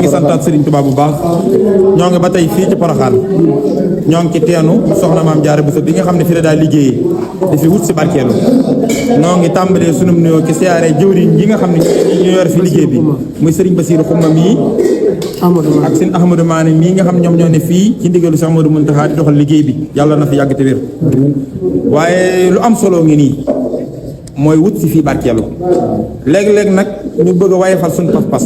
santaat Serigne Touba bu baax ñoo ngi ba tey fii ci Porokhane ñoo ngi ci teenu soxna Maam Jaara Buso bi nga xam ne fi la daal liggéeyee di fi wut si barkeelu ñoo ngi tàmbalee sunum nuyoo ci siyaare jëwriñ yi nga xam ne ñu yor fi liggéey bi muy Serigne Bassirou Xumma mii ak seen Ahmadou Maane mii nga xam ñoom ñoo ne fii ci ndigalu Cheikh Ahmadou Mountakha di doxal liggéey bi yàlla na fi yàgg te wér waaye lu am solo ngi nii mooy wut si fii barkeelu léeg-léeg nag ñu bëgg a waaye fal suñu pas-pas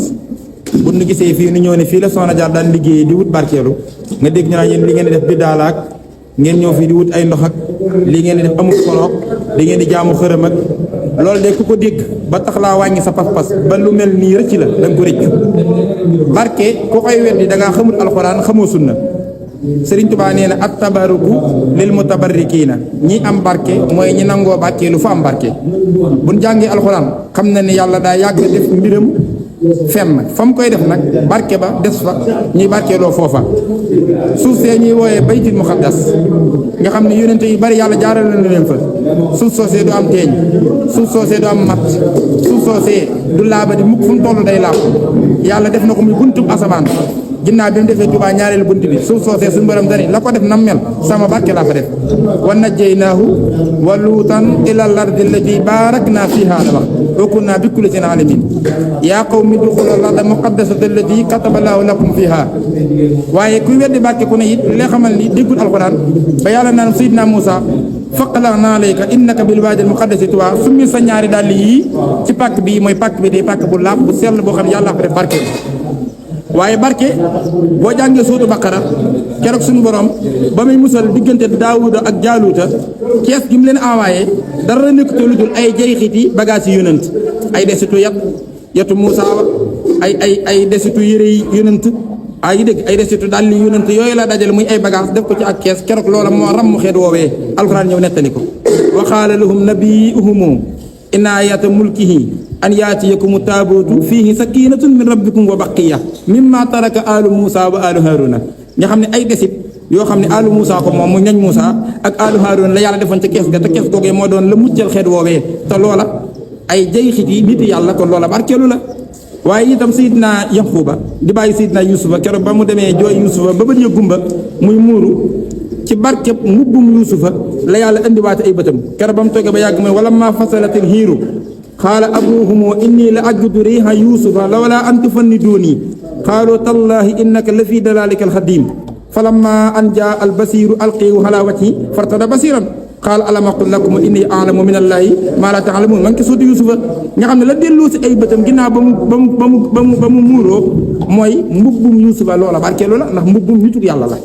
bu ñu gisee fii nu ñëw ne fii la Soxna Jaar daan liggéey di wut barkeelu nga dégg ñu naan yéen li ngeen di def bi daalaak ngeen ñëw fii di wut ay ndox ak li ngeen di def amul solo di ngeen di jaamu xërëm ak loolu de ku ko dégg ba tax laa wàññi sa pas-pas ba lu mel nii rëcc la da nga ko rëcc barke ku koy weddi da ngaa xamul alxuraan xamoo sunna Sëriñ Tuubaa nee na at tabaruku lil mutabarrikiina ñi am barke mooy ñi nangoo barke lu fa am barke buñ jàngee alxuraan xam na ne yàlla daa yàgg def mbiram fenn fa mu koy def nag barke ba des fa ñuy barkeeloo foofa suuf see ñuy wooyee baytul muqaddas nga xam ne yonente yu bari yàlla jaaral na leen fa suuf soosee du am teeñ suuf soosee du am mat suuf soosee du laaba di mukk fu mu toll day laab yàlla def na ko muy buntub asamaan ginnaaw bi mu defee Tuubaa ñaareelu bunt bi suuf soosee suñu borom dani la ko def nam mel sama barke laa fa def wa najjaynaahu wa luutan ilal ardi allati baaraknaa fiihaa la wax wa kunnaa bi kulli shay'in aalimiin yaa qawmi udxulul arda muqaddasata allati kataba Allaahu lakum fiihaa waaye kuy weddi barke ku ne it li xamal ni déggul alxuraan ba yàlla naan Seydina Muusaa faqla'naa alayka innaka bil waadil muqaddasi tuwaa summi sa ñaari dàll yii ci pàkk bii mooy pàkk bi di pàkk bu laab bu sell boo xam ne yàlla fa def barke waaye barke boo jàngee suutu Baqara keroog suñu borom ba muy musal diggante Daawuda ak Jaaluuta kees gi mu leen envoyé dara nekk te lu dul ay jeexiti bagage yi yonent ay desitu yetu Muusaa ay desitu yére yi yonent ay dégg ay desitu dàlli yonent yooyu la dajale muy ay bagage def ko ci ak kees keroog loola moo ram xeet woowee alxuraan ñëw nettali ko wa qaala lahum nabiyuhum inna ayata mulkihi an yaatiyakumu taabuutu fiihi sakiinatun min rabbikum wa baqiya mimma taraka alu Muusa wa alu Haaruna nga xam ne ay desit yoo xam ne alu Muusa ko moom mu ñañ Muusa ak alu Haaruna la yàlla defoon ca kees ga te kees googee moo doon la muccal xeet woowee te loola ay jayxit yi nit yàlla kon loola barkeelu la waaye itam Seydina Yanquba di bàyyi Seydina Yuusufa keroog ba mu demee jooy Yuusufa ba bët ya gumba muy muuru ci barkeb mbubbum Yuusufa la yàlla indiwaate ay bëtam keroog ba mu toogee ba yàgg mooy wala ma fasalatil hiiru qaala abuuhumu inni la ajidu riiha yuusufa lawlaa an tufanniduuni qaaluu tallaahi innaka la fii dalaalika alxadiim falammaa an jaa albasiiru alqiihu alaa wajhihi fartada basiiran qaala alam aqul lakum inni a'lamu min allaahi maa laa ta'lamuun man ki suuti yuusufa nga xam ne la delloo si ay bëtam ginnaaw ba mu muuroo mooy mbubbum yuusufa loola barkeelu la ndax mbubbum nituk yàlla la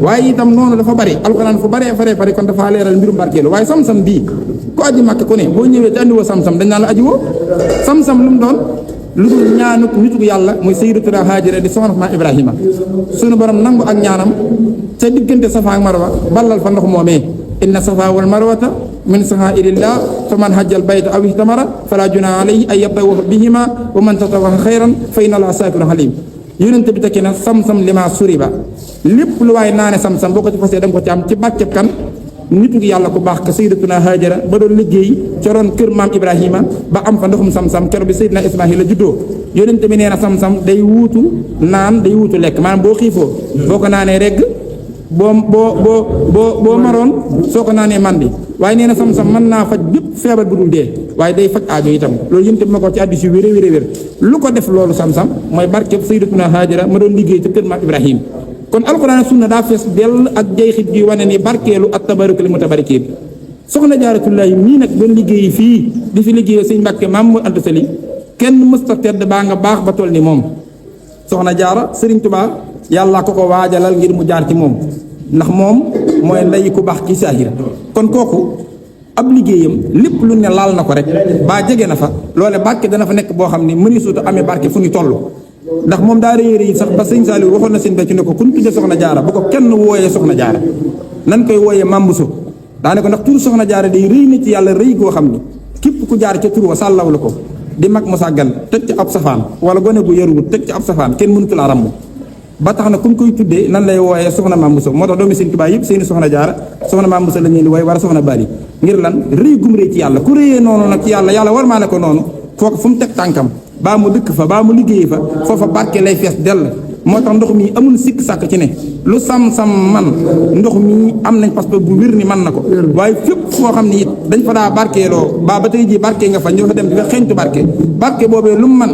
waaye itam noonu dafa bari alxuraan fu baree bari kon dafa leeral mbirum barkeelu waaye sam-sam bii ku aji màkk ku ne boo ñëwee te andiwoo sam-sam dañ naan la aji woo sam-sam lu mu doon lu dul ñaanuk nituk yàlla muy sayyidatuna Haajara di soxna ma Ibrahima sunu borom nangu ak ñaanam ca diggante Safa ak Marwa ballal fa ndox moomee inna Safa wal Marwata min sha'aa'irillah faman hajjal bayta aw ihtamara falaa junaaha alayhi an yatawwafa bihimaa wa man tatawwa'a xayran fa inna Allaaha shaakirun aliim yonent bi tekki na sam-sam lima suriba lépp lu waaye naane sam-sam boo ko ci fasee da nga ko ci am ci bàcceb kan nitu yàlla ku baax ka sayyidatuna Haajara ba doon liggéey ca roon kër maam Ibrahima ba am fa ndoxum sam-sam keroog bi sayyidina Ismaahila juddoo yonent bi nee na sam-sam day wuutu naan day wuutu lekk maanaam boo xiifoo boo ko naanee regg boo maroon soo ko naanee mandi waaye nee na sam-sam mën naa faj bépp feebar bu dul dee waaye day faj aajo itam loolu yonent bi ma ko ci hadiis yu wér lu ko def loolu sam-sam mooy barkeb sayyidatuna Haajara ma doon liggéey ca kër maam Ibrahima kon alxuraan ak sunna daa fees dell ak jayxit gi wane ni barkeelu ak tabaruku li mutabarikiin soxna Jaaratullaahi mii nag doon liggéey fii di fi liggéey sëñ Mbàkke maam mu Anta Sali kenn mësta tedd baa nga baax ba toll ni moom soxna Jaara Sëriñ Tuubaa yàlla ko waajalal ngir mu jaar ci moom ndax moom mooy ndey ku baax ci saahir kon kooku ab liggéeyam lépp lu ne laal na ko rek baa jege na fa loole barke dana fa nekk boo xam ne mëni suuta amee barke fu ñu toll ndax moom daa rëy sax ba sëñ Saliou waxoon na seen becc ne ko ku ñu tudde soxna Jaara bu ko kenn wooyee soxna Jaara nan koy wooyee Mambuso daane ko ndax turu soxna Jaara day rëy na ci yàlla rëy goo xam ne képp ku jaar ca tur wa sàllaw la ko di mag mu sàggan teg ci ab safaan wala gone gu yaruwut teg ci ab safaan kenn mënutu la ràmm ba tax na ku ñu koy tuddee nan lay wooyee soxna Mambuso moo tax doomi Sëñ Tuubaa yëpp seeni soxna Jaara soxna Mambuso la ñuy di wooye war a soxna Bali ngir lan rëy gum rëy ci yàlla ku rëyee noonu nag ci yàlla war maa ne ko noonu foofu fu mu teg tànkam baa mu dëkk fa baa mu liggéey fa foofa barke lay fees dell moo tax ndox mi amul sikk sàkk ci ne lu sam-sam man ndox mi am nañ parce que bu wér ni man na ko waaye fépp foo xam ne it dañ fa daa barkeeloo ba tey ji barke nga fa ñoo fa dem di fa xeeñtu barke boobee lu mu man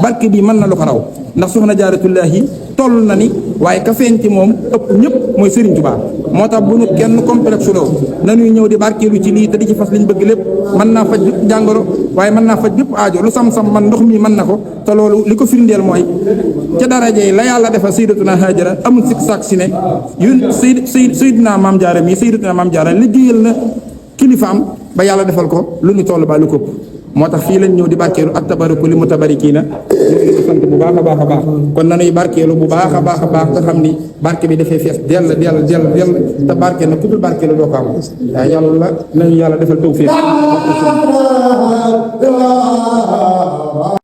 barke bi mën na lu ko raw ndax soxna jaaratullaahi toll na ni waaye ka feeñ ci moom ëpp ñëpp mooy Serigne Touba moo tax bu ñu kenn complexe loo nañuy ñëw di barkeelu ci lii te di ci fas liñ bëgg lépp mën naa faj bépp jàngoro waaye mën naa faj bépp aajo lu sam-sam man ndox mi mën na ko te loolu li ko firndeel mooy ca daraja yi la yàlla defal sayyidatuna Haajara amul sikk sàkk si ne yun sayyidina maam Jaara mi sayyidatuna maam Jaara liggéeyal na kilifaam ba yàlla defal ko lu ñu toll ba lu ko moo tax fii lañ ñëw di barkeelu ak tabaraku li mu tabarikiina ñu ngi sant bu baax a baax a baax kon nanuy barkeelu bu baax a baax a baax te xam ni barke bi dafay fees dell te barke na ku dul barkeelu doo ko am waaye yàlla nañu yàlla defal tawfiq